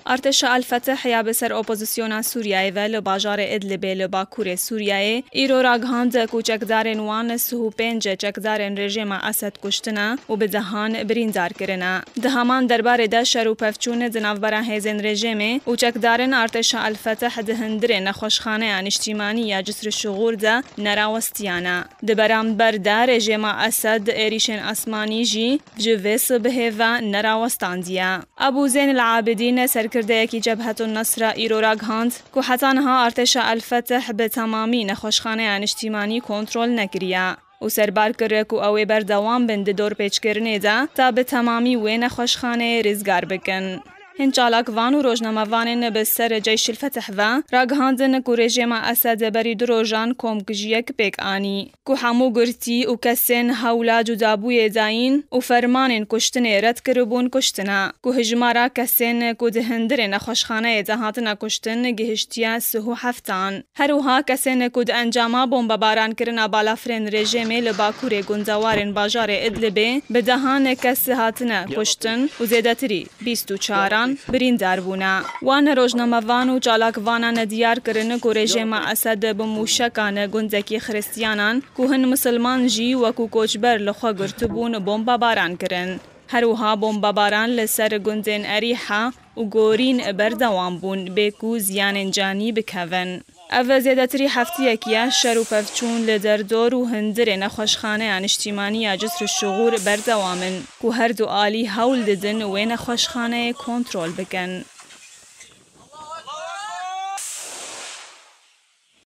ارتشا الفتح یا بسر اپوزیسیونا سوریای و لباجار ادلب لباکور سوریای ایرو راگهاند کوچکدارن وان سهو پنج چکدارن رژیم اسد کشتنا و به دهان بریندار کرنا. دهمان درباره ده شر و پفچون زنافبران هزین رژیم و چکدارن ارتشا الفتح دهندره نخوشخانه انشتیمانی یا جسر شغور ده نراوستیانا. دبرام برده رژیم اسد ایریشن اسمانی جی جویس به و نراوستاندیا. ابو زین العابدین سرکرده کی جبهة النصر ایرو راگهاند که حتانها ارتش الفتح به تمامی نخوشخانه انشتیمانی کنترل نکریا و سربار کرده که اوی بردوام بند دور پیچ کرنه ده تا به تمامی و نخوشخانه رزگار بکن. هنچالاک وان و روزنامه‌وانین به سر جیش الفتح و راگهاندن که رژیم اسد بری دروژان کمکجیک پیک آنی که همو گرتی و کسین حولا جدابوی داین و فرمانین کشتن رد کربون کشتنا که هجمارا کسین که دهندر نخوشخانه دهاتنا کشتن گهشتیا سهو هفتان. هروها کسین که انجاما بمب باران کرنا بالافرین رژیم لباکور گندوارن باجار ادلبه به دهان کس هاتنا کشتن و زیادتری 24 بریندار بونا. وان روزنامه‌وان و چالاکوانان دیار کرن که رژیم اسد بموشکان گندکی خریستیانان که هن مسلمان جی و که کوچبر لخوا گرتبون بمب باران کرن. هروها بمب باران لسر گندن اریحا و گورین بردوام بون بکو زیان جانی بکون. او زیادتری هفته کیا شر و پفچون لدردور و هندر نخوشخانه انشتیمانی یا جسر شغور بردوامن که هر دو آلی حول ددن و نخوشخانه کنترل بکن.